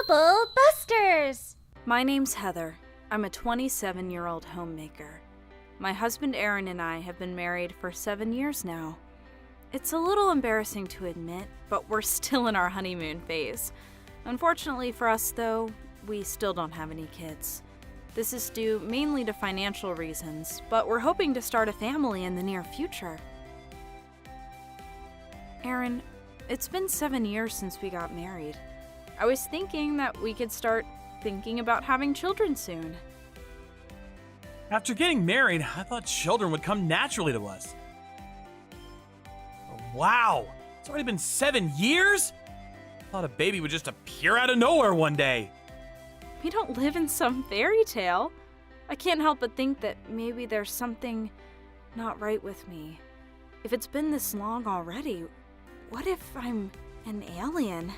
Bubble Busters! My name's Heather. I'm a 27-year-old homemaker. My husband Aaron and I have been married for 7 years now. It's a little embarrassing to admit, but we're still in our honeymoon phase. Unfortunately for us, though, we still don't have any kids. This is due mainly to financial reasons, but we're hoping to start a family in the near future. Aaron, it's been 7 years since we got married. I was thinking that we could start thinking about having children soon. After getting married, I thought children would come naturally to us. Wow, it's already been 7 years? I thought a baby would just appear out of nowhere one day. We don't live in some fairy tale. I can't help but think that maybe there's something not right with me. If it's been this long already, what if I'm an alien?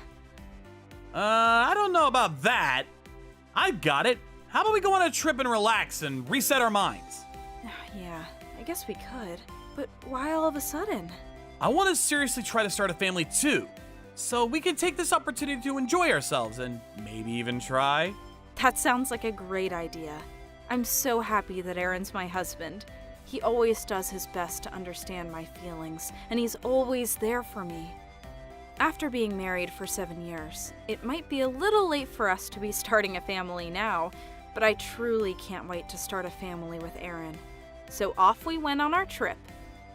I don't know about that. I've got it. How about we go on a trip and relax and reset our minds? Yeah, I guess we could. But why all of a sudden? I want to seriously try to start a family too, so we can take this opportunity to enjoy ourselves and maybe even try. That sounds like a great idea. I'm so happy that Aaron's my husband. He always does his best to understand my feelings, and he's always there for me. After being married for 7 years, it might be a little late for us to be starting a family now, but I truly can't wait to start a family with Aaron. So off we went on our trip.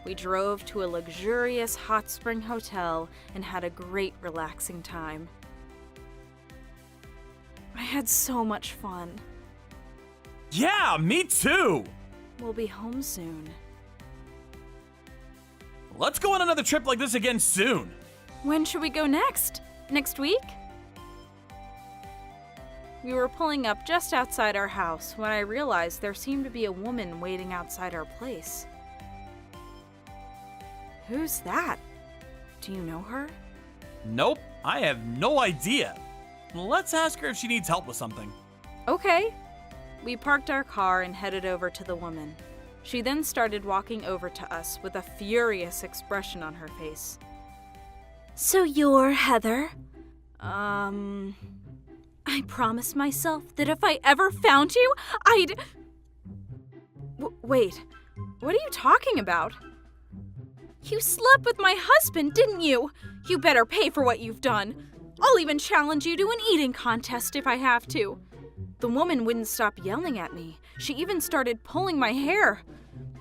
We drove to a luxurious hot spring hotel and had a great relaxing time. I had so much fun. Yeah, me too! We'll be home soon. Let's go on another trip like this again soon. When should we go next? Next week? We were pulling up just outside our house when I realized there seemed to be a woman waiting outside our place. Who's that? Do you know her? Nope, I have no idea. Let's ask her if she needs help with something. Okay. We parked our car and headed over to the woman. She then started walking over to us with a furious expression on her face. So you're Heather? I promised myself that if I ever found you, I'd... Wait, what are you talking about? You slept with my husband, didn't you? You better pay for what you've done. I'll even challenge you to an eating contest if I have to. The woman wouldn't stop yelling at me. She even started pulling my hair.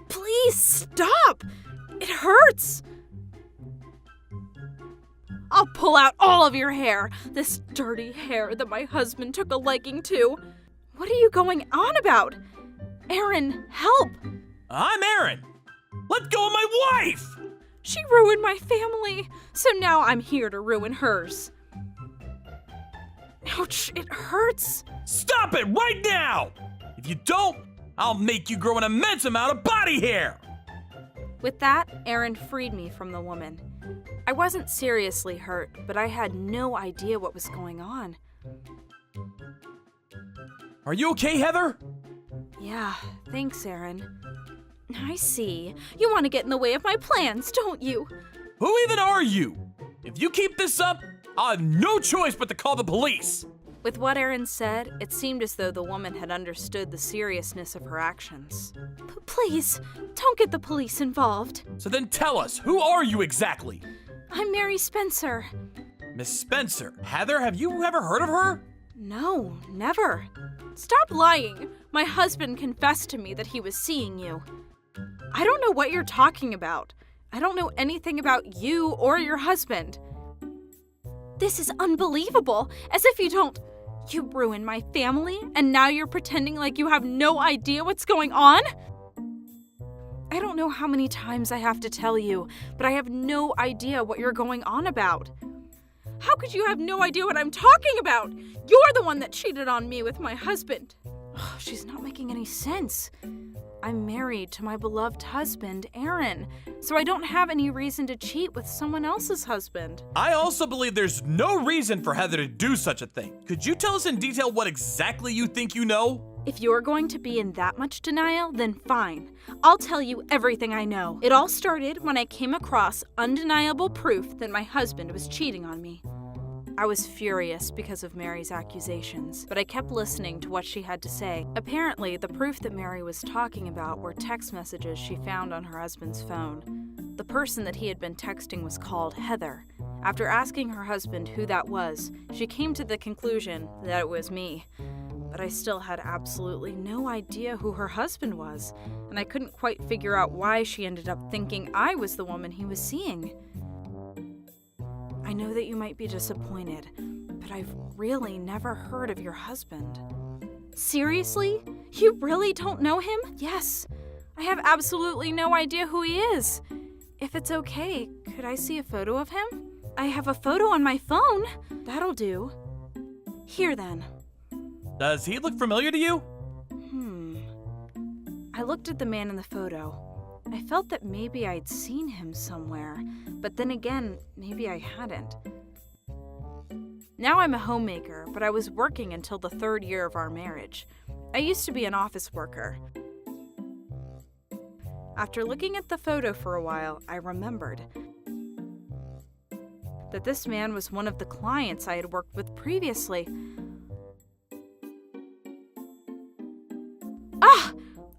Please stop! It hurts! I'll pull out all of your hair, this dirty hair that my husband took a liking to. What are you going on about? Aaron, help! I'm Aaron! Let go of my wife! She ruined my family, so now I'm here to ruin hers. Ouch, it hurts. Stop it right now! If you don't, I'll make you grow an immense amount of body hair! With that, Aaron freed me from the woman. I wasn't seriously hurt, but I had no idea what was going on. Are you okay, Heather? Yeah, thanks, Aaron. I see. You want to get in the way of my plans, don't you? Who even are you? If you keep this up, I'll have no choice but to call the police. With what Aaron said, it seemed as though the woman had understood the seriousness of her actions. Please, don't get the police involved. So then tell us, who are you exactly? I'm Mary Spencer. Miss Spencer. Heather, have you ever heard of her? No, never. Stop lying. My husband confessed to me that he was seeing you. I don't know what you're talking about. I don't know anything about you or your husband. This is unbelievable. As if you don't... You ruined my family, and now you're pretending like you have no idea what's going on? I don't know how many times I have to tell you, but I have no idea what you're going on about. How could you have no idea what I'm talking about? You're the one that cheated on me with my husband. She's not making any sense. I'm married to my beloved husband, Aaron, so I don't have any reason to cheat with someone else's husband. I also believe there's no reason for Heather to do such a thing. Could you tell us in detail what exactly you think you know? If you're going to be in that much denial, then fine. I'll tell you everything I know. It all started when I came across undeniable proof that my husband was cheating on me. I was furious because of Mary's accusations, but I kept listening to what she had to say. Apparently, the proof that Mary was talking about were text messages she found on her husband's phone. The person that he had been texting was called Heather. After asking her husband who that was, she came to the conclusion that it was me. But I still had absolutely no idea who her husband was, and I couldn't quite figure out why she ended up thinking I was the woman he was seeing. I know that you might be disappointed, but I've really never heard of your husband. Seriously? You really don't know him? Yes. I have absolutely no idea who he is. If it's okay, could I see a photo of him? I have a photo on my phone. That'll do. Here then. Does he look familiar to you? I looked at the man in the photo. I felt that maybe I'd seen him somewhere, but then again, maybe I hadn't. Now I'm a homemaker, but I was working until the 3rd year of our marriage. I used to be an office worker. After looking at the photo for a while, I remembered that this man was one of the clients I had worked with previously.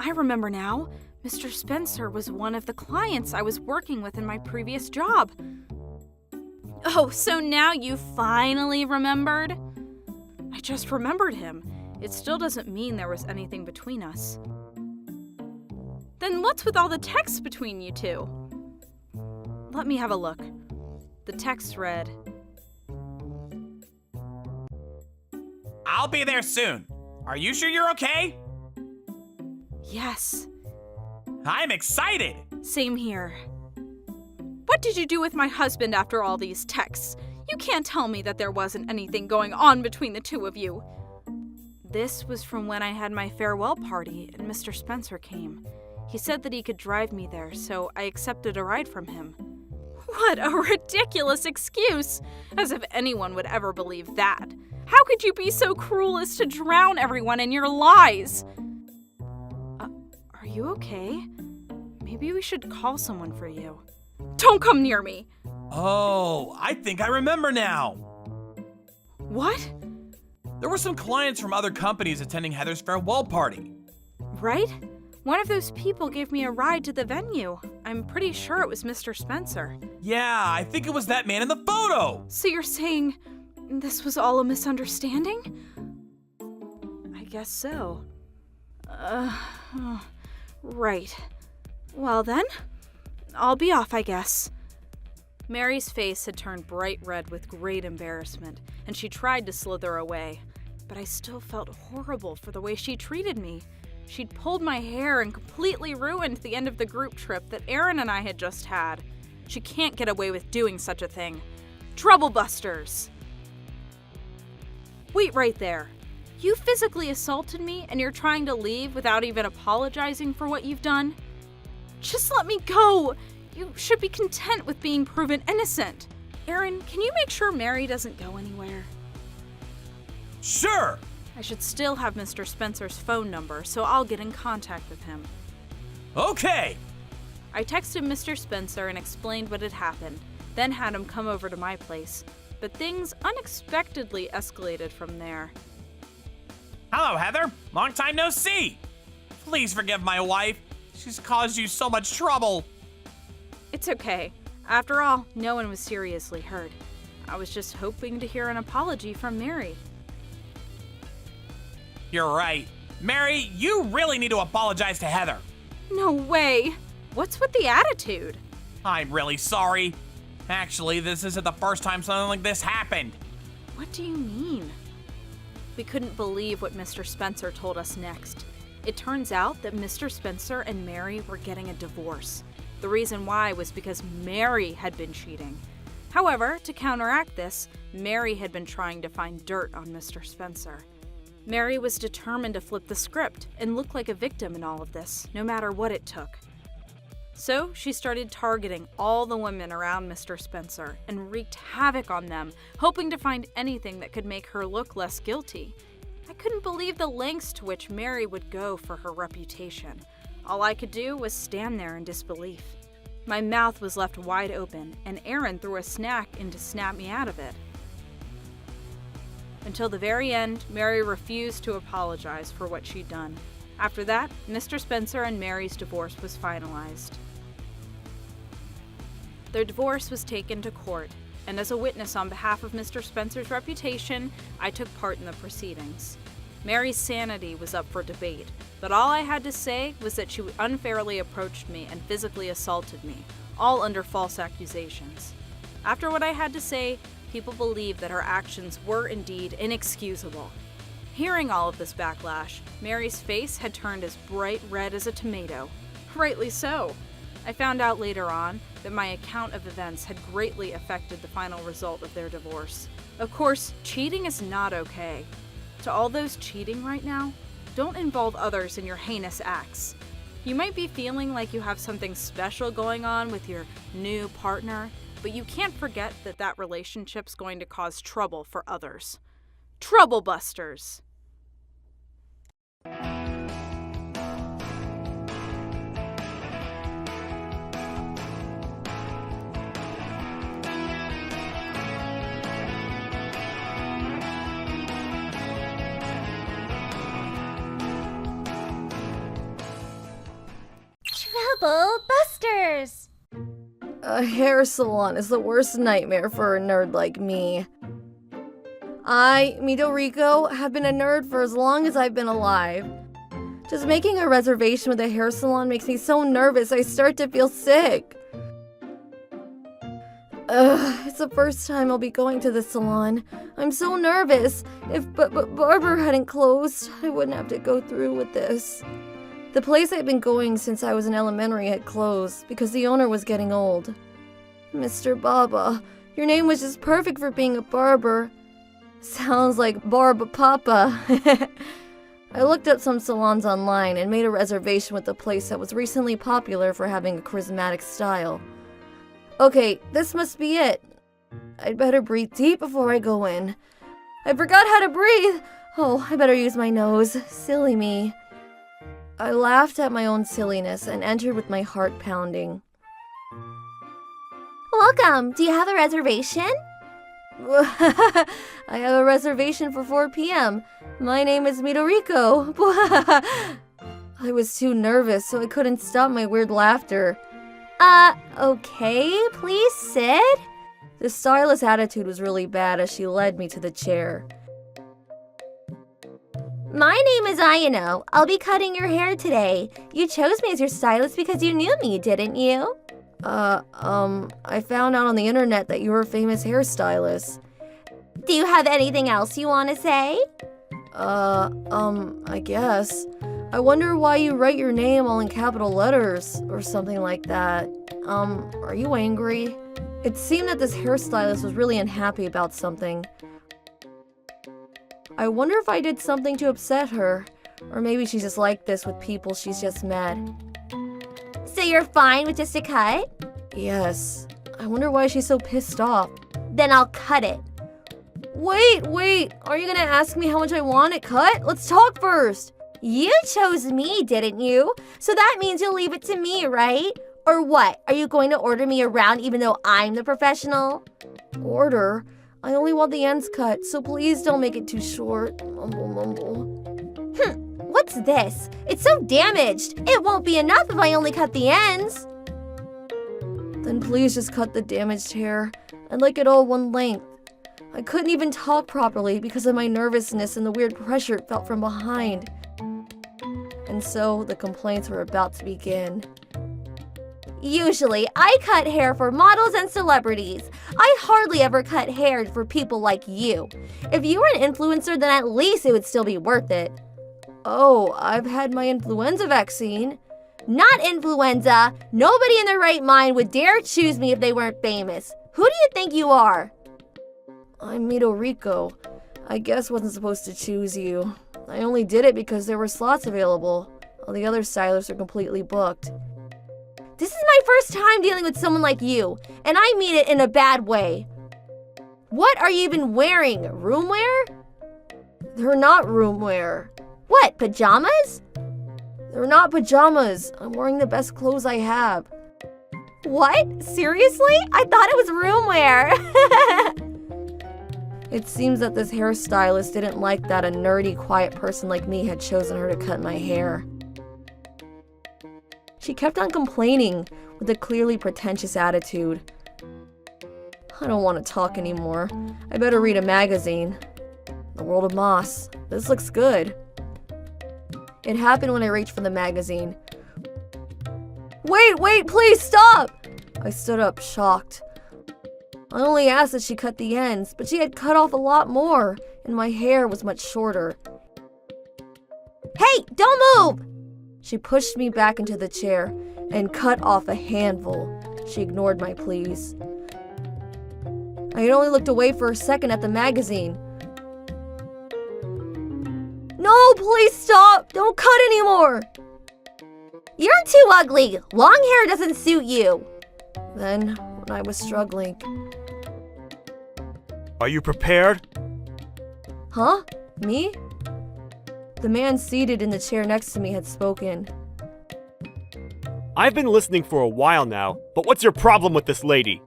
I remember now. Mr. Spencer was one of the clients I was working with in my previous job. Oh, so now you finally remembered? I just remembered him. It still doesn't mean there was anything between us. Then what's with all the texts between you two? Let me have a look. The text read, I'll be there soon. Are you sure you're okay? Yes. I'm excited. Same here. What did you do with my husband after all these texts? You can't tell me that there wasn't anything going on between the two of you. This was from when I had my farewell party and Mr. Spencer came. He said that he could drive me there, so I accepted a ride from him. What a ridiculous excuse! As if anyone would ever believe that. How could you be so cruel as to drown everyone in your lies? Are you okay? Maybe we should call someone for you. Don't come near me! Oh, I think I remember now. What? There were some clients from other companies attending Heather's farewell party. Right? One of those people gave me a ride to the venue. I'm pretty sure it was Mr. Spencer. Yeah, I think it was that man in the photo. So you're saying this was all a misunderstanding? I guess so. Right. Well then, I'll be off, I guess. Mary's face had turned bright red with great embarrassment, and she tried to slither away. But I still felt horrible for the way she treated me. She'd pulled my hair and completely ruined the end of the group trip that Aaron and I had just had. She can't get away with doing such a thing. Troublebusters! Wait right there. You physically assaulted me and you're trying to leave without even apologizing for what you've done? Just let me go! You should be content with being proven innocent. Aaron, can you make sure Mary doesn't go anywhere? Sure. I should still have Mr. Spencer's phone number, so I'll get in contact with him. Okay. I texted Mr. Spencer and explained what had happened, then had him come over to my place. But things unexpectedly escalated from there. Hello, Heather. Long time no see. Please forgive my wife. She's caused you so much trouble. It's okay. After all, no one was seriously hurt. I was just hoping to hear an apology from Mary. You're right. Mary, you really need to apologize to Heather. No way! What's with the attitude? I'm really sorry. Actually, this isn't the first time something like this happened. What do you mean? We couldn't believe what Mr. Spencer told us next. It turns out that Mr. Spencer and Mary were getting a divorce. The reason why was because Mary had been cheating. However, to counteract this, Mary had been trying to find dirt on Mr. Spencer. Mary was determined to flip the script and look like a victim in all of this, no matter what it took. So she started targeting all the women around Mr. Spencer and wreaked havoc on them, hoping to find anything that could make her look less guilty. I couldn't believe the lengths to which Mary would go for her reputation. All I could do was stand there in disbelief. My mouth was left wide open, and Aaron threw a snack in to snap me out of it. Until the very end, Mary refused to apologize for what she'd done. After that, Mr. Spencer and Mary's divorce was finalized. Their divorce was taken to court, and as a witness on behalf of Mr. Spencer's reputation, I took part in the proceedings. Mary's sanity was up for debate, but all I had to say was that she unfairly approached me and physically assaulted me, all under false accusations. After what I had to say, people believed that her actions were indeed inexcusable. Hearing all of this backlash, Mary's face had turned as bright red as a tomato. Rightly so. I found out later on that my account of events had greatly affected the final result of their divorce. Of course, cheating is not okay. To all those cheating right now, don't involve others in your heinous acts. You might be feeling like you have something special going on with your new partner, but you can't forget that that relationship's going to cause trouble for others. Trouble busters! Trouble Busters! A hair salon is the worst nightmare for a nerd like me. I, Midoriko, have been a nerd for as long as I've been alive. Just making a reservation with a hair salon makes me so nervous I start to feel sick. It's the first time I'll be going to the salon. I'm so nervous. If Barber hadn't closed, I wouldn't have to go through with this. The place I'd been going since I was in elementary had closed because the owner was getting old. Mr. Baba, your name was just perfect for being a barber. Sounds like Barba Papa. I looked up some salons online and made a reservation with the place that was recently popular for having a charismatic style. Okay, this must be it. I'd better breathe deep before I go in. I forgot how to breathe! Oh, I better use my nose. Silly me. I laughed at my own silliness and entered with my heart pounding. Welcome! Do you have a reservation? I have a reservation for 4 p.m. My name is Midoriko. I was too nervous, so I couldn't stop my weird laughter. Okay, please sit. The stylist's attitude was really bad as she led me to the chair. My name is Ayano. I'll be cutting your hair today. You chose me as your stylist because you knew me, didn't you? I found out on the internet that you were a famous hairstylist. Do you have anything else you want to say? I guess. I wonder why you write your name all in capital letters or something like that. Are you angry? It seemed that this hairstylist was really unhappy about something. I wonder if I did something to upset her. Or maybe she's just like this with people she's just met. So you're fine with just a cut? Yes. I wonder why she's so pissed off. Then I'll cut it. Wait. Are you gonna ask me how much I want it cut? Let's talk first. You chose me, didn't you? So that means you'll leave it to me, right? Or what? Are you going to order me around even though I'm the professional? Order? I only want the ends cut, so please don't make it too short. Mumble. What's this? It's so damaged. It won't be enough if I only cut the ends. Then please just cut the damaged hair. I'd like it all one length. I couldn't even talk properly because of my nervousness and the weird pressure it felt from behind. And so the complaints were about to begin. Usually, I cut hair for models and celebrities. I hardly ever cut hair for people like you. If you were an influencer, then at least it would still be worth it. Oh, I've had my influenza vaccine. Not influenza. Nobody in their right mind would dare choose me if they weren't famous. Who do you think you are? I'm Midoriko. I guess wasn't supposed to choose you. I only did it because there were slots available. All the other stylists are completely booked. This is my first time dealing with someone like you, and I mean it in a bad way. What are you even wearing? Room wear? They're not room wear. What, pajamas? They're not pajamas. I'm wearing the best clothes I have. What? Seriously? I thought it was room wear. It seems that this hairstylist didn't like that a nerdy, quiet person like me had chosen her to cut my hair. She kept on complaining with a clearly pretentious attitude. I don't want to talk anymore. I better read a magazine. The World of Moss. This looks good. It happened when I reached for the magazine. Wait, please stop! I stood up, shocked. I only asked that she cut the ends, but she had cut off a lot more, and my hair was much shorter. Hey, don't move! She pushed me back into the chair and cut off a handful. She ignored my pleas. I had only looked away for a second at the magazine. No, please stop! Don't cut anymore! You're too ugly. Long hair doesn't suit you. Then, when I was struggling... Are you prepared? Huh? Me? The man seated in the chair next to me had spoken. I've been listening for a while now, but what's your problem with this lady?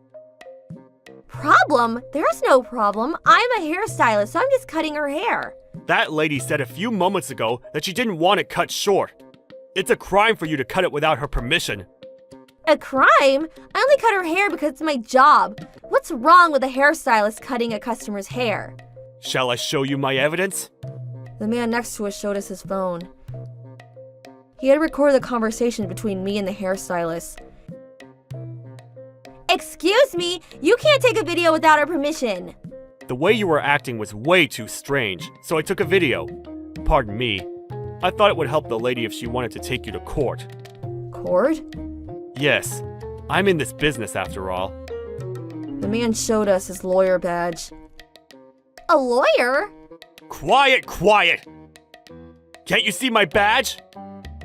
Problem? There's no problem. I'm a hairstylist, so I'm just cutting her hair. That lady said a few moments ago that she didn't want it cut short. It's a crime for you to cut it without her permission. A crime? I only cut her hair because it's my job. What's wrong with a hairstylist cutting a customer's hair? Shall I show you my evidence? The man next to us showed us his phone. He had recorded the conversation between me and the hairstylist. Excuse me, you can't take a video without our permission. The way you were acting was way too strange, so I took a video. Pardon me. I thought it would help the lady if she wanted to take you to court. Cord? Yes, I'm in this business after all. The man showed us his lawyer badge. A lawyer? Quiet! Can't you see my badge?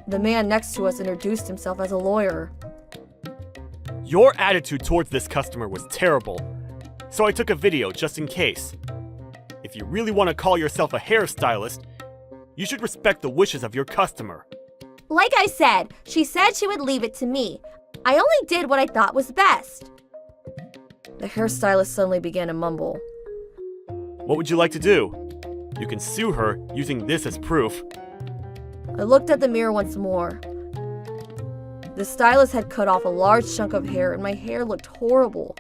The man next to us introduced himself as a lawyer. Your attitude towards this customer was terrible, so I took a video just in case. If you really want to call yourself a hairstylist, you should respect the wishes of your customer. Like I said, she said she would leave it to me. I only did what I thought was best. The hairstylist suddenly began to mumble. What would you like to do? You can sue her using this as proof. I looked at the mirror once more. The stylist had cut off a large chunk of hair and my hair looked horrible.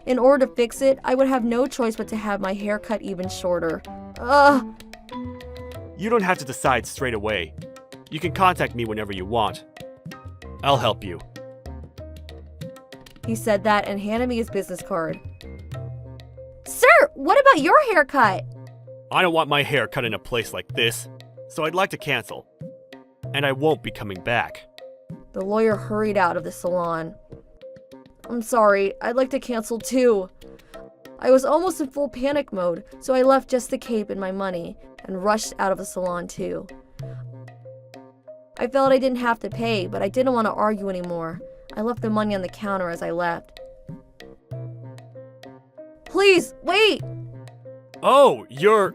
In order to fix it, I would have no choice but to have my hair cut even shorter. You don't have to decide straight away. You can contact me whenever you want. I'll help you. He said that and handed me his business card. Sir, what about your haircut? I don't want my hair cut in a place like this, so I'd like to cancel. And I won't be coming back. The lawyer hurried out of the salon. I'm sorry, I'd like to cancel too. I was almost in full panic mode, so I left just the cape and my money and rushed out of the salon too. I felt I didn't have to pay, but I didn't want to argue anymore. I left the money on the counter as I left. Please, wait! Oh, you're...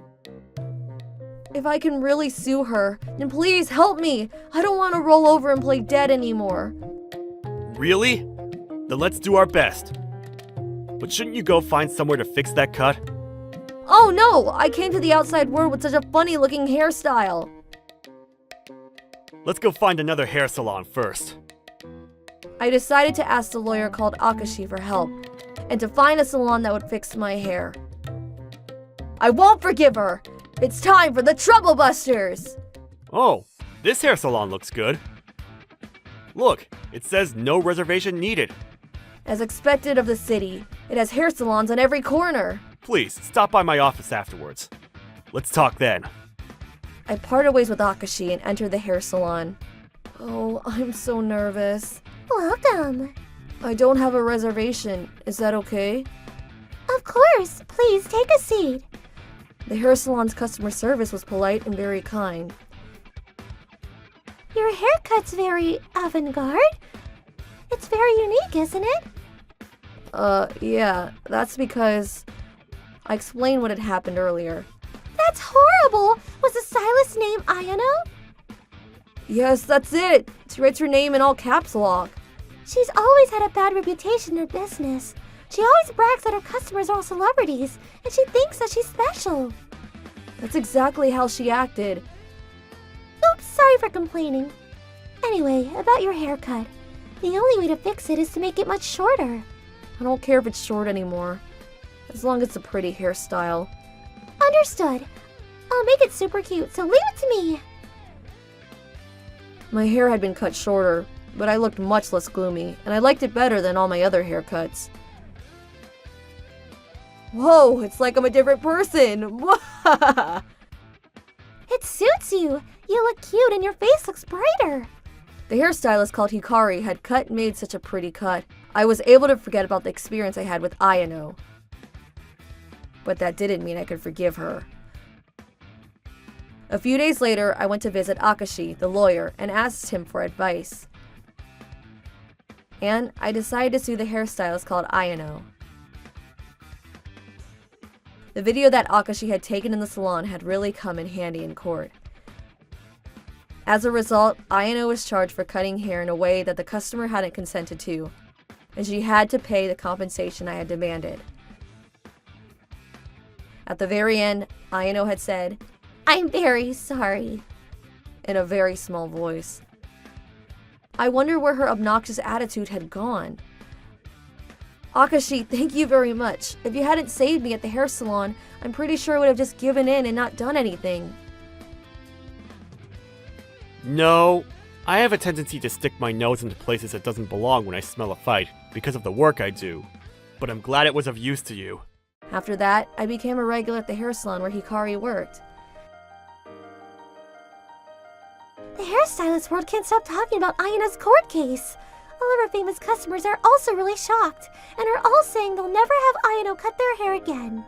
If I can really sue her, then please help me. I don't want to roll over and play dead anymore. Really? Then let's do our best. But shouldn't you go find somewhere to fix that cut? Oh no! I came to the outside world with such a funny looking hairstyle. Let's go find another hair salon first. I decided to ask the lawyer called Akashi for help and to find a salon that would fix my hair. I won't forgive her! It's time for the Trouble Busters! Oh, this hair salon looks good. Look, it says no reservation needed. As expected of the city, it has hair salons on every corner. Please, stop by my office afterwards. Let's talk then. I parted ways with Akashi and entered the hair salon. Oh, I'm so nervous. Welcome. I don't have a reservation. Is that okay? Of course. Please take a seat. The hair salon's customer service was polite and very kind. Your haircut's very avant-garde. It's very unique, isn't it? Yeah, that's because I explained what had happened earlier. That's horrible. Was the stylist's name Ayano? Yes, that's it. She writes her name in all caps lock. She's always had a bad reputation in her business. She always brags that her customers are all celebrities, and she thinks that she's special. That's exactly how she acted. Oops, sorry for complaining. Anyway, about your haircut. The only way to fix it is to make it much shorter. I don't care if it's short anymore, as long as it's a pretty hairstyle. Understood. I'll make it super cute, so leave it to me. My hair had been cut shorter, but I looked much less gloomy, and I liked it better than all my other haircuts. Whoa, it's like I'm a different person! It suits you. You look cute and your face looks brighter. The hairstylist called Hikari had cut and made such a pretty cut. I was able to forget about the experience I had with Ayano. But that didn't mean I could forgive her. A few days later, I went to visit Akashi, the lawyer, and asked him for advice. And I decided to sue the hairstylist called Ayano. The video that Akashi had taken in the salon had really come in handy in court. As a result, Ayano was charged for cutting hair in a way that the customer hadn't consented to, and she had to pay the compensation I had demanded. At the very end, Ayano had said, I'm very sorry. in a very small voice. I wonder where her obnoxious attitude had gone. Akashi, thank you very much. If you hadn't saved me at the hair salon, I'm pretty sure I would have just given in and not done anything. No, I have a tendency to stick my nose into places it doesn't belong when I smell a fight, because of the work I do. But I'm glad it was of use to you. After that, I became a regular at the hair salon where Hikari worked. The hairstylist world can't stop talking about Ayana's court case. All of our famous customers are also really shocked, and are all saying they'll never have Ayano cut their hair again.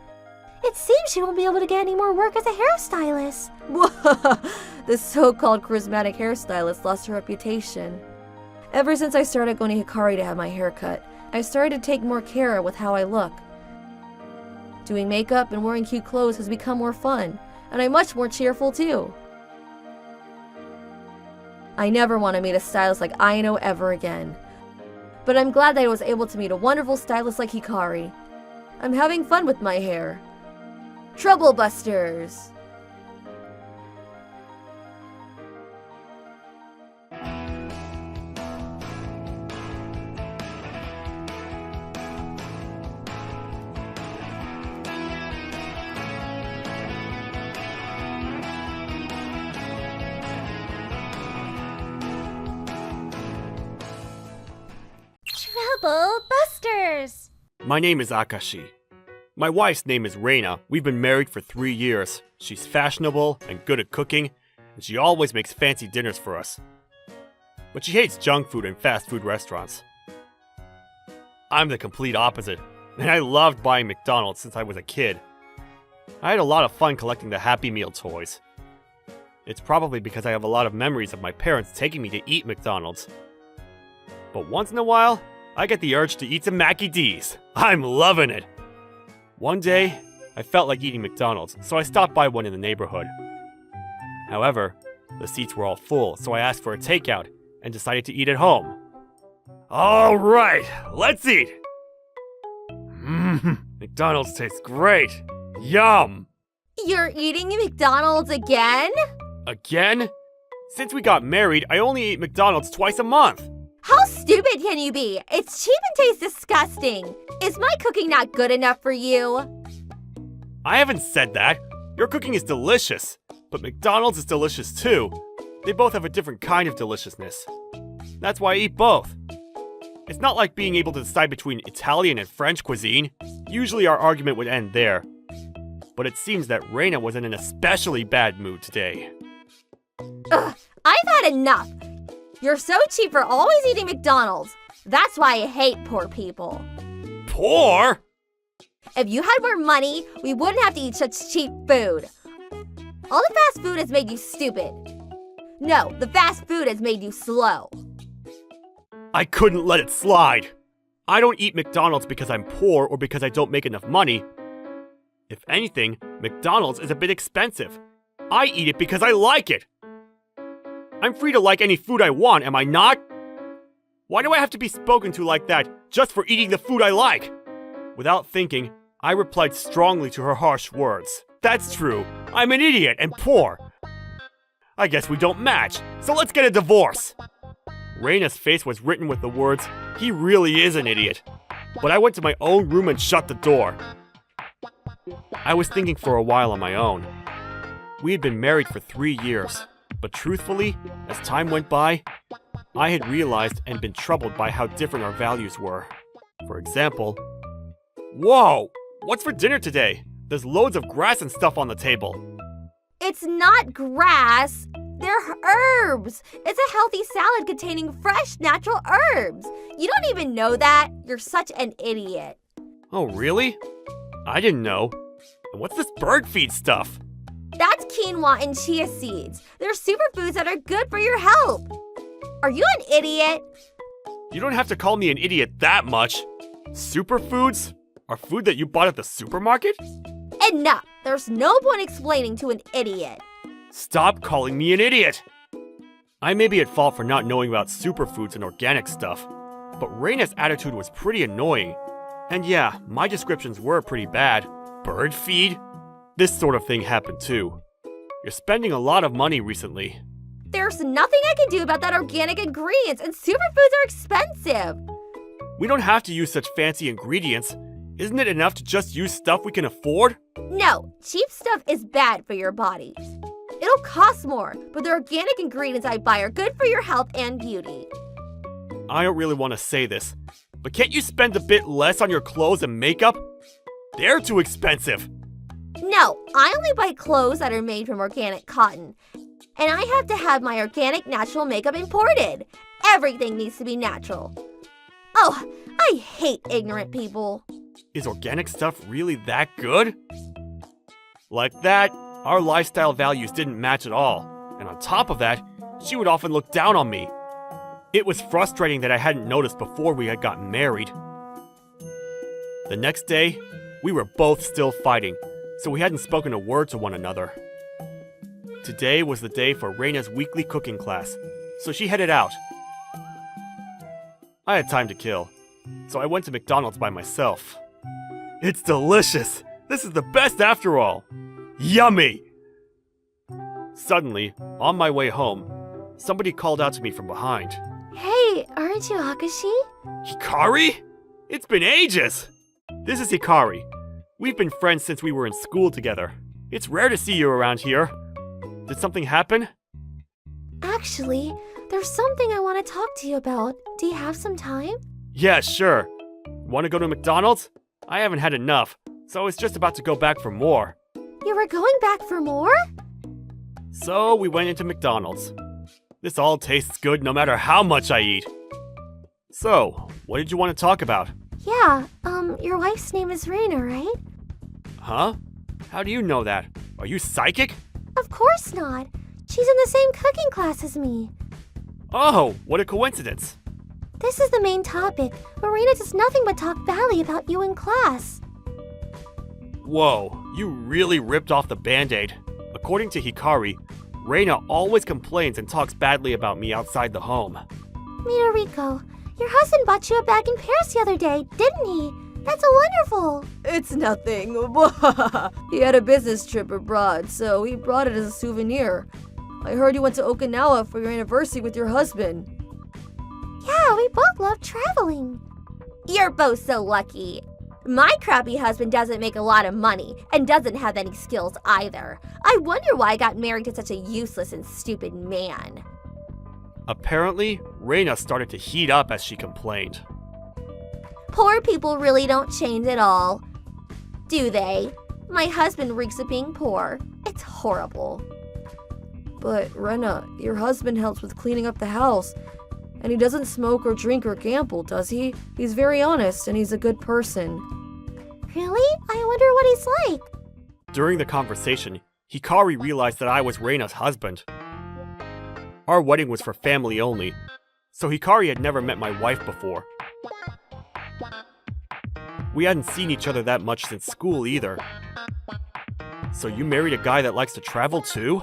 It seems she won't be able to get any more work as a hairstylist. The so-called charismatic hairstylist lost her reputation. Ever since I started going to Hikari to have my hair cut, I started to take more care with how I look. Doing makeup and wearing cute clothes has become more fun, and I'm much more cheerful too. I never want to meet a stylist like Ayano ever again. But I'm glad that I was able to meet a wonderful stylist like Hikari. I'm having fun with my hair. Trouble Busters! Trouble Busters! My name is Akashi. My wife's name is Reina. We've been married for 3 years. She's fashionable and good at cooking, and she always makes fancy dinners for us. But she hates junk food and fast food restaurants. I'm the complete opposite, and I loved buying McDonald's since I was a kid. I had a lot of fun collecting the Happy Meal toys. It's probably because I have a lot of memories of my parents taking me to eat McDonald's. But once in a while, I get the urge to eat some Mackie D's. I'm loving it! One day, I felt like eating McDonald's, so I stopped by one in the neighborhood. However, the seats were all full, so I asked for a takeout and decided to eat at home. Alright, let's eat! McDonald's tastes great! Yum! You're eating McDonald's again? Again? Since we got married, I only eat McDonald's twice a month. How stupid can you be? It's cheap and tastes disgusting. Is my cooking not good enough for you? I haven't said that. Your cooking is delicious, but McDonald's is delicious too. They both have a different kind of deliciousness. That's why I eat both. It's not like being able to decide between Italian and French cuisine. Usually our argument would end there. But it seems that Reina was in an especially bad mood today. Ugh, I've had enough. You're so cheap for always eating McDonald's. That's why I hate poor people. Poor? If you had more money, we wouldn't have to eat such cheap food. All the fast food has made you stupid. No, the fast food has made you slow. I couldn't let it slide. I don't eat McDonald's because I'm poor or because I don't make enough money. If anything, McDonald's is a bit expensive. I eat it because I like it. I'm free to like any food I want, am I not? Why do I have to be spoken to like that just for eating the food I like? Without thinking, I replied strongly to her harsh words. That's true. I'm an idiot and poor. I guess we don't match, so let's get a divorce. Reina's face was written with the words, he really is an idiot. But I went to my own room and shut the door. I was thinking for a while on my own. We had been married for 3 years, but truthfully, as time went by, I had realized and been troubled by how different our values were. For example, whoa! What's for dinner today? There's loads of grass and stuff on the table. It's not grass. They're herbs. It's a healthy salad containing fresh, natural herbs. You don't even know that. You're such an idiot. Oh, really? I didn't know. And what's this bird feed stuff? That's quinoa and chia seeds. They're superfoods that are good for your health. Are you an idiot? You don't have to call me an idiot that much. Superfoods are food that you bought at the supermarket? Enough. There's no point explaining to an idiot. Stop calling me an idiot! I may be at fault for not knowing about superfoods and organic stuff, but Reina's attitude was pretty annoying. And yeah, my descriptions were pretty bad. Bird feed? This sort of thing happened too. You're spending a lot of money recently. There's nothing I can do about that organic ingredients, and superfoods are expensive. We don't have to use such fancy ingredients. Isn't it enough to just use stuff we can afford? No, cheap stuff is bad for your body. It'll cost more, but the organic ingredients I buy are good for your health and beauty. I don't really want to say this, but can't you spend a bit less on your clothes and makeup? They're too expensive. No, I only buy clothes that are made from organic cotton. And I have to have my organic natural makeup imported. Everything needs to be natural. Oh, I hate ignorant people. Is organic stuff really that good? Like that, our lifestyle values didn't match at all. And on top of that, she would often look down on me. It was frustrating that I hadn't noticed before we had gotten married. The next day, we were both still fighting, so we hadn't spoken a word to one another. Today was the day for Reina's weekly cooking class, so she headed out. I had time to kill, so I went to McDonald's by myself. It's delicious! This is the best after all! Yummy! Suddenly, on my way home, somebody called out to me from behind. Hey, aren't you Akashi? Hikari? It's been ages! This is Hikari. We've been friends since we were in school together. It's rare to see you around here. Did something happen? Actually, there's something I want to talk to you about. Do you have some time? Yeah, sure. Want to go to McDonald's? I haven't had enough, so I was just about to go back for more. You were going back for more? So we went into McDonald's. This all tastes good no matter how much I eat. So, what did you want to talk about? Yeah, your wife's name is Reina, right? Huh? How do you know that? Are you psychic? Of course not. She's in the same cooking class as me. Oh, what a coincidence. This is the main topic, but Reina does nothing but talk badly about you in class. Whoa, you really ripped off the Band-Aid. According to Hikari, Reina always complains and talks badly about me outside the home. Midoriko, your husband bought you a bag in Paris the other day, didn't he? That's wonderful. It's nothing. He had a business trip abroad, so he brought it as a souvenir. I heard you went to Okinawa for your anniversary with your husband. Yeah, we both love traveling. You're both so lucky. My crappy husband doesn't make a lot of money and doesn't have any skills either. I wonder why I got married to such a useless and stupid man. Apparently, Reina started to heat up as she complained. Poor people really don't change at all, do they? My husband reeks of being poor. It's horrible. But, Rena, your husband helps with cleaning up the house. And he doesn't smoke or drink or gamble, does he? He's very honest and he's a good person. Really? I wonder what he's like. During the conversation, Hikari realized that I was Reina's husband. Our wedding was for family only, so Hikari had never met my wife before. We hadn't seen each other that much since school either. So you married a guy that likes to travel too?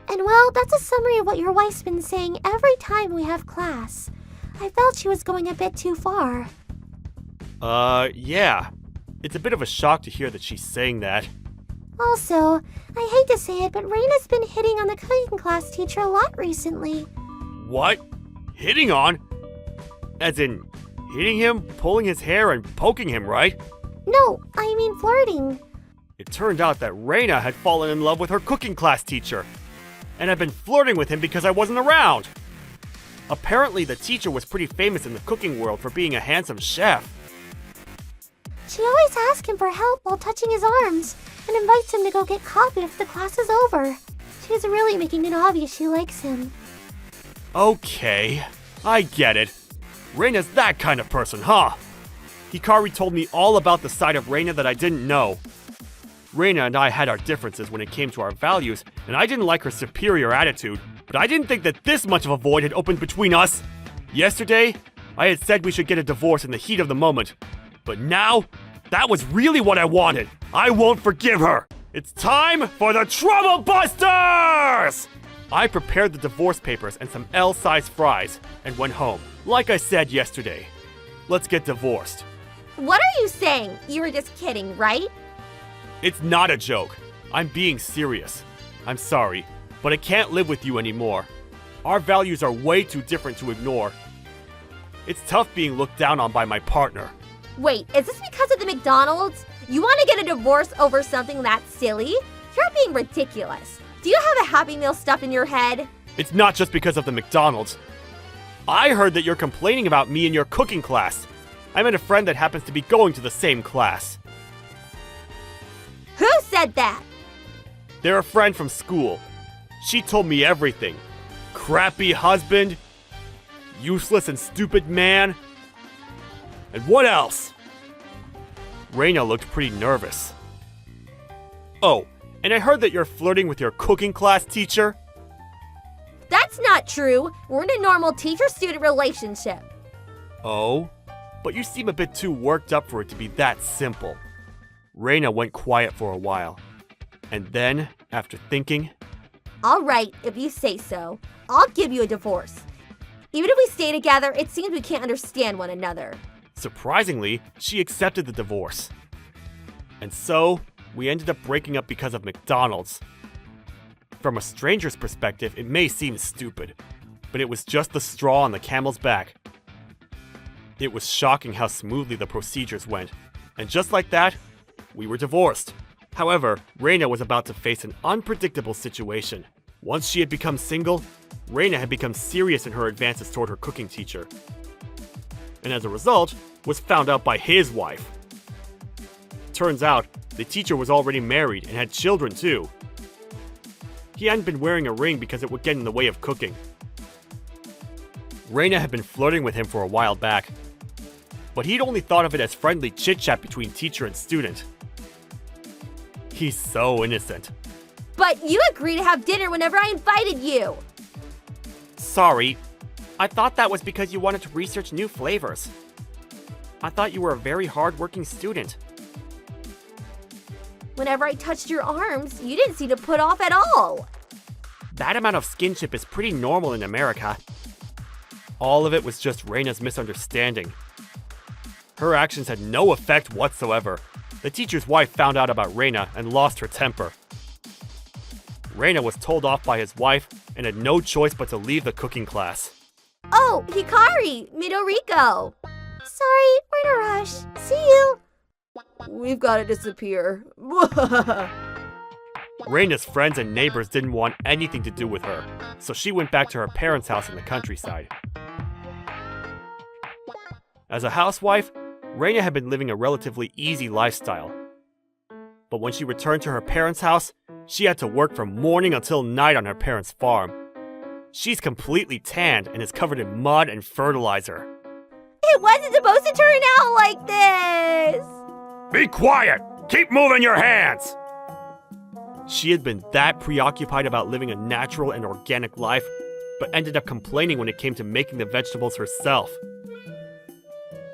And well, that's a summary of what your wife's been saying every time we have class. I felt she was going a bit too far. Yeah. It's a bit of a shock to hear that she's saying that. Also, I hate to say it, but Raina's been hitting on the cooking class teacher a lot recently. What? Hitting on? As in, hitting him, pulling his hair, and poking him, right? No, I mean flirting. It turned out that Reina had fallen in love with her cooking class teacher, and had been flirting with him because I wasn't around. Apparently, the teacher was pretty famous in the cooking world for being a handsome chef. She always asks him for help while touching his arms, and invites him to go get coffee if the class is over. She's really making it obvious she likes him. Okay, I get it. Reina's that kind of person, huh? Hikari told me all about the side of Reina that I didn't know. Reina and I had our differences when it came to our values, and I didn't like her superior attitude, but I didn't think that this much of a void had opened between us. Yesterday, I had said we should get a divorce in the heat of the moment, but now, that was really what I wanted. I won't forgive her. It's time for the Trouble Busters! I prepared the divorce papers and some L-size fries and went home, like I said yesterday. Let's get divorced. What are you saying? You were just kidding, right? It's not a joke. I'm being serious. I'm sorry, but I can't live with you anymore. Our values are way too different to ignore. It's tough being looked down on by my partner. Wait, is this because of the McDonald's? You want to get a divorce over something that silly? You're being ridiculous. Do you have a Happy Meal stuffed in your head? It's not just because of the McDonald's. I heard that you're complaining about me in your cooking class. I met a friend that happens to be going to the same class. Who said that? They're a friend from school. She told me everything. Crappy husband, useless and stupid man, and what else? Reina looked pretty nervous. Oh, and I heard that you're flirting with your cooking class teacher? That's not true. We're in a normal teacher-student relationship. Oh? But you seem a bit too worked up for it to be that simple. Reina went quiet for a while. And then, after thinking, All right, if you say so. I'll give you a divorce. Even if we stay together, it seems we can't understand one another. surprisingly, she accepted the divorce. And so, we ended up breaking up because of McDonald's. From a stranger's perspective, it may seem stupid, but it was just the straw on the camel's back. It was shocking how smoothly the procedures went, and just like that, we were divorced. However, Reina was about to face an unpredictable situation. Once she had become single, Reina had become serious in her advances toward her cooking teacher. And as a result, was found out by his wife. Turns out, the teacher was already married and had children too. He hadn't been wearing a ring because it would get in the way of cooking. Reina had been flirting with him for a while back, but he'd only thought of it as friendly chit-chat between teacher and student. He's so innocent. But you agreed to have dinner whenever I invited you. Sorry, I thought that was because you wanted to research new flavors. I thought you were a very hard-working student. Whenever I touched your arms, you didn't seem to put off at all. That amount of skinship is pretty normal in America. All of it was just Reina's misunderstanding. Her actions had no effect whatsoever. The teacher's wife found out about Reina and lost her temper. Reina was told off by his wife and had no choice but to leave the cooking class. Oh, Hikari, Midoriko. Sorry, we're in a rush. See you. We've got to disappear. Reina's friends and neighbors didn't want anything to do with her, so she went back to her parents' house in the countryside. As a housewife, Reina had been living a relatively easy lifestyle. But when she returned to her parents' house, she had to work from morning until night on her parents' farm. She's completely tanned and is covered in mud and fertilizer. It wasn't supposed to turn out like this. Be quiet! Keep moving your hands! She had been that preoccupied about living a natural and organic life, but ended up complaining when it came to making the vegetables herself.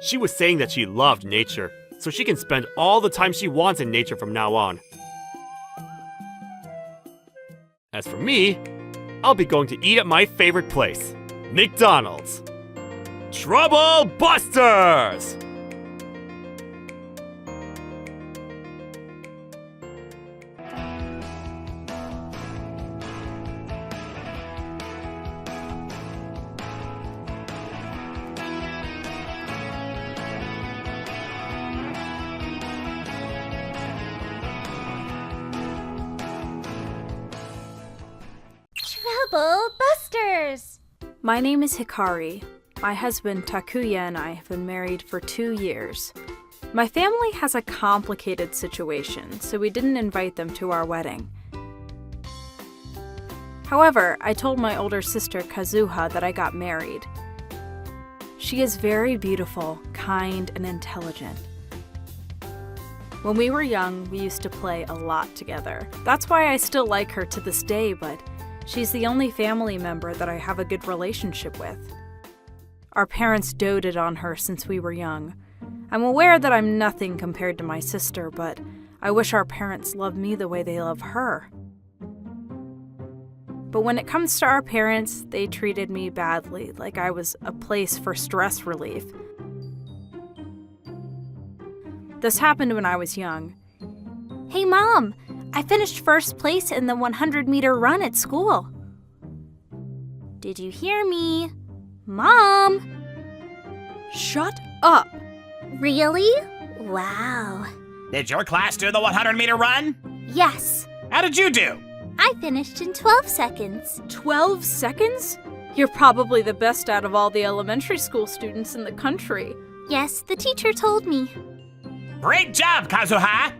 She was saying that she loved nature, so she can spend all the time she wants in nature from now on. As for me, I'll be going to eat at my favorite place, McDonald's. Trouble Busters! My name is Hikari. My husband Takuya and I have been married for 2 years. My family has a complicated situation, so we didn't invite them to our wedding. However, I told my older sister Kazuha that I got married. She is very beautiful, kind, and intelligent. When we were young, we used to play a lot together. That's why I still like her to this day, but she's the only family member that I have a good relationship with. Our parents doted on her since we were young. I'm aware that I'm nothing compared to my sister, but I wish our parents loved me the way they love her. But when it comes to our parents, they treated me badly, like I was a place for stress relief. This happened when I was young. Hey, Mom! I finished first place in the 100-meter run at school. Did you hear me? Mom! Shut up! Really? Wow. Did your class do the 100-meter run? Yes, How did you do? I finished in 12 seconds. 12 seconds? You're probably the best out of all the elementary school students in the country. Yes, the teacher told me. Great job, Kazuha!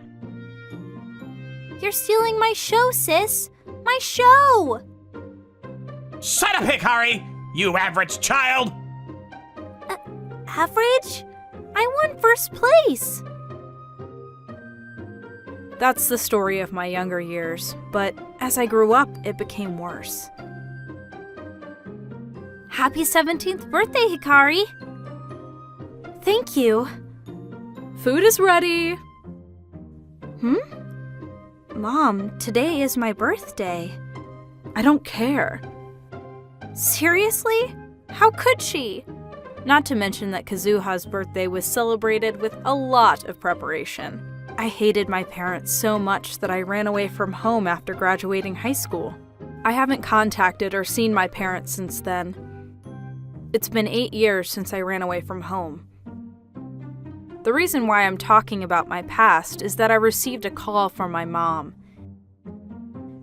You're stealing my show, sis. My show! Shut up, Hikari! You average child! Average? I won first place. That's the story of my younger years, but as I grew up, it became worse. Happy 17th birthday, Hikari. Thank you. Food is ready. Mom, today is my birthday. I don't care. Seriously? How could she? Not to mention that Kazuha's birthday was celebrated with a lot of preparation. I hated my parents so much that I ran away from home after graduating high school. I haven't contacted or seen my parents since then. It's been 8 years since I ran away from home. The reason why I'm talking about my past is that I received a call from my mom.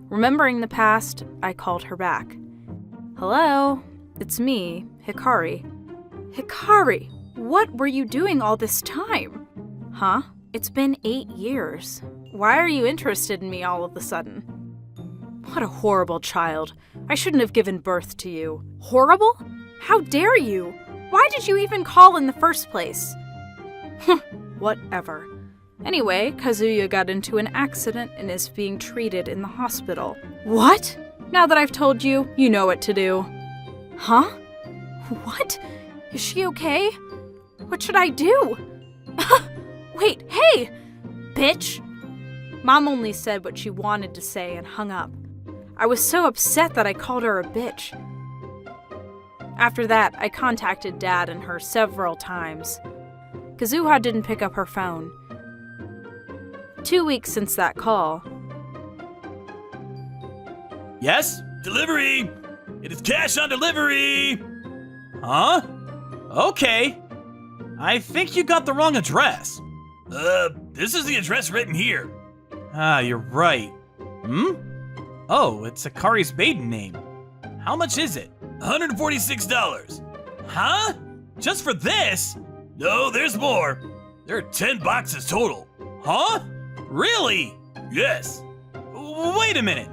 Remembering the past, I called her back. Hello, it's me, Hikari. Hikari, what were you doing all this time? Huh? It's been 8 years. Why are you interested in me all of a sudden? What a horrible child. I shouldn't have given birth to you. Horrible? How dare you? Why did you even call in the first place? Whatever. Anyway, Kazuya got into an accident and is being treated in the hospital. What? Now that I've told you, you know what to do. Huh? What? Is she okay? What should I do? Wait, hey! Bitch! Mom only said what she wanted to say and hung up. I was so upset that I called her a bitch. After that, I contacted Dad and her several times. Kazuha didn't pick up her phone. 2 weeks since that call. Yes? Delivery! It is cash on delivery! Huh? Okay. I think you got the wrong address. This is the address written here. Ah, you're right. Oh, it's Hikari's maiden name. How much is it? $146. Huh? Just for this? No, there's more. There are 10 boxes total. Huh? Really? Yes. Wait a minute.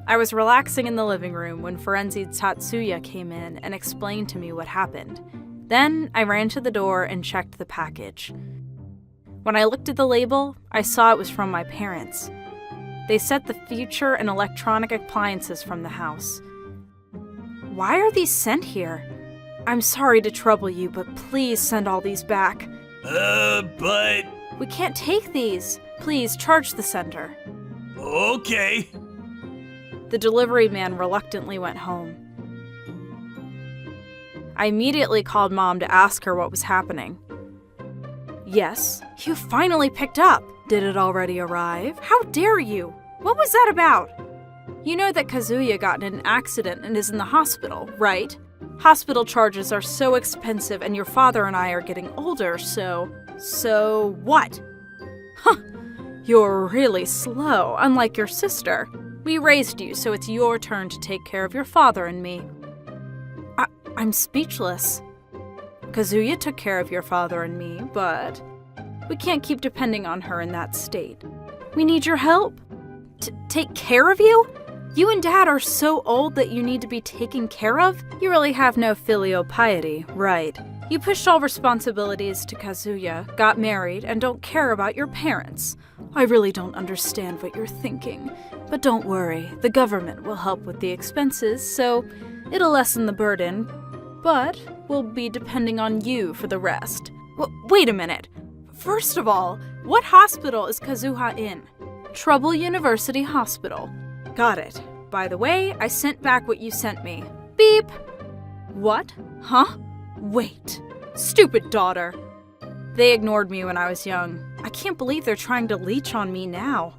I was relaxing in the living room when Forenzi Tatsuya came in and explained to me what happened. Then I ran to the door and checked the package. When I looked at the label, I saw it was from my parents. They sent the furniture and electronic appliances from the house. Why are these sent here? I'm sorry to trouble you, but please send all these back. But... We can't take these. Please charge the sender. Okay. The delivery man reluctantly went home. I immediately called Mom to ask her what was happening. Yes, you finally picked up. Did it already arrive? How dare you? What was that about? You know that Kazuya got in an accident and is in the hospital, right? Hospital charges are so expensive and your father and I are getting older, so... So what? Huh, you're really slow, unlike your sister. We raised you, so it's your turn to take care of your father and me. I'm speechless. Kazuya took care of your father and me, but we can't keep depending on her in that state. We need your help. Take care of you? You and Dad are so old that you need to be taken care of? You really have no filial piety, right? You pushed all responsibilities to Kazuya, got married, and don't care about your parents. I really don't understand what you're thinking. But don't worry, the government will help with the expenses, so it'll lessen the burden. But we'll be depending on you for the rest. Wait a minute. First of all, what hospital is Kazuha in? Trouble University Hospital. Got it. By the way, I sent back what you sent me. Beep! What? Huh? Wait. Stupid daughter. They ignored me when I was young. I can't believe they're trying to leech on me now.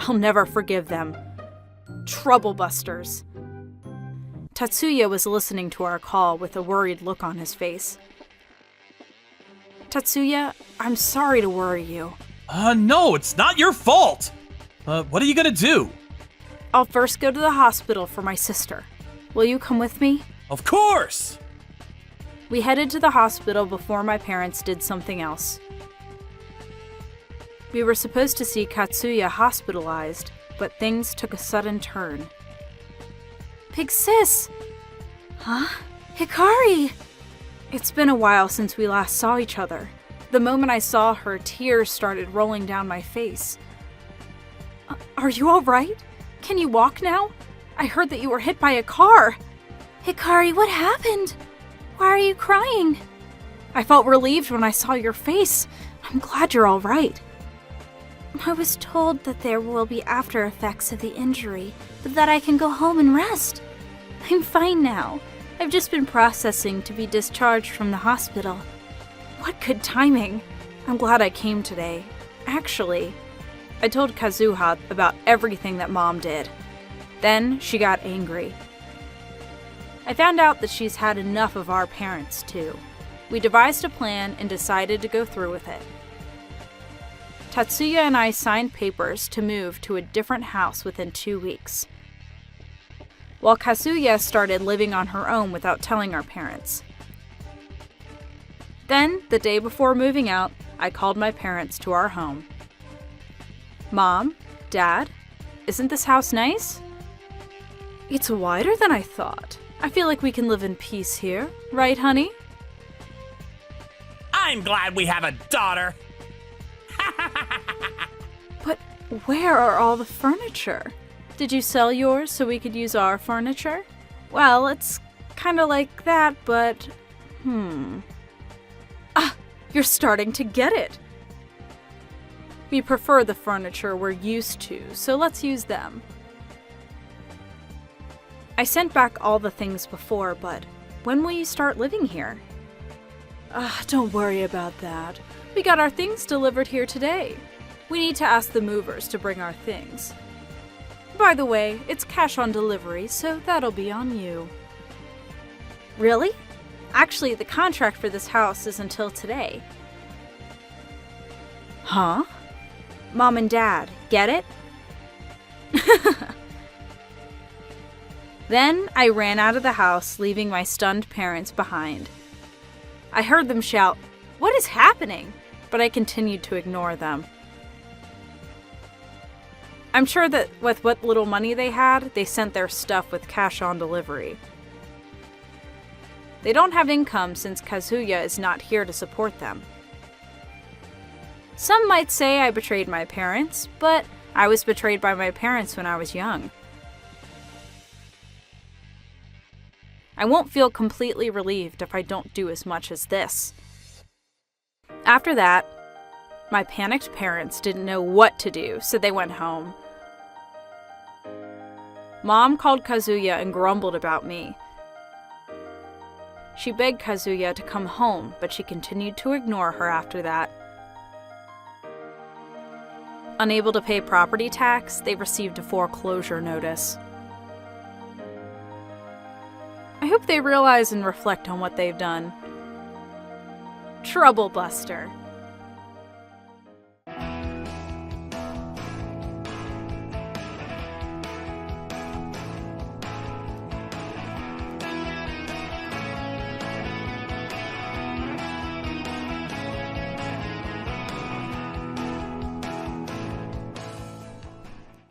I'll never forgive them. Troublebusters. Tatsuya was listening to our call with a worried look on his face. Tatsuya, I'm sorry to worry you. No, it's not your fault. What are you gonna do? I'll first go to the hospital for my sister. Will you come with me? Of course! We headed to the hospital before my parents did something else. We were supposed to see Katsuya hospitalized, but things took a sudden turn. Big sis! Huh? Hikari! It's been a while since we last saw each other. The moment I saw her, tears started rolling down my face. Are you alright? Can you walk now? I heard that you were hit by a car. Hikari, what happened? Why are you crying? I felt relieved when I saw your face. I'm glad you're alright. I was told that there will be after effects of the injury, but that I can go home and rest. I'm fine now. I've just been processing to be discharged from the hospital. What good timing. I'm glad I came today. Actually, I told Kazuha about everything that Mom did. Then she got angry. I found out that she's had enough of our parents, too. We devised a plan and decided to go through with it. Tatsuya and I signed papers to move to a different house within 2 weeks, while Kazuya started living on her own without telling our parents. Then, the day before moving out, I called my parents to our home. Mom, Dad, isn't this house nice? It's wider than I thought. I feel like we can live in peace here, right, honey? I'm glad we have a daughter. But where are all the furniture? Did you sell yours so we could use our furniture? Well, it's kind of like that, but... you're starting to get it. We prefer the furniture we're used to, so let's use them. I sent back all the things before, but when will you start living here? Don't worry about that. We got our things delivered here today. We need to ask the movers to bring our things. By the way, it's cash on delivery, so that'll be on you. Really? Actually, the contract for this house is until today. Huh? Mom and Dad, get it? Then I ran out of the house, leaving my stunned parents behind. I heard them shout, "What is happening?" But I continued to ignore them. I'm sure that with what little money they had, they sent their stuff with cash on delivery. They don't have income since Kazuya is not here to support them. Some might say I betrayed my parents, but I was betrayed by my parents when I was young. I won't feel completely relieved if I don't do as much as this. After that, my panicked parents didn't know what to do, so they went home. Mom called Kazuya and grumbled about me. She begged Kazuya to come home, but she continued to ignore her after that. Unable to pay property tax, they received a foreclosure notice. I hope they realize and reflect on what they've done. Troublebuster.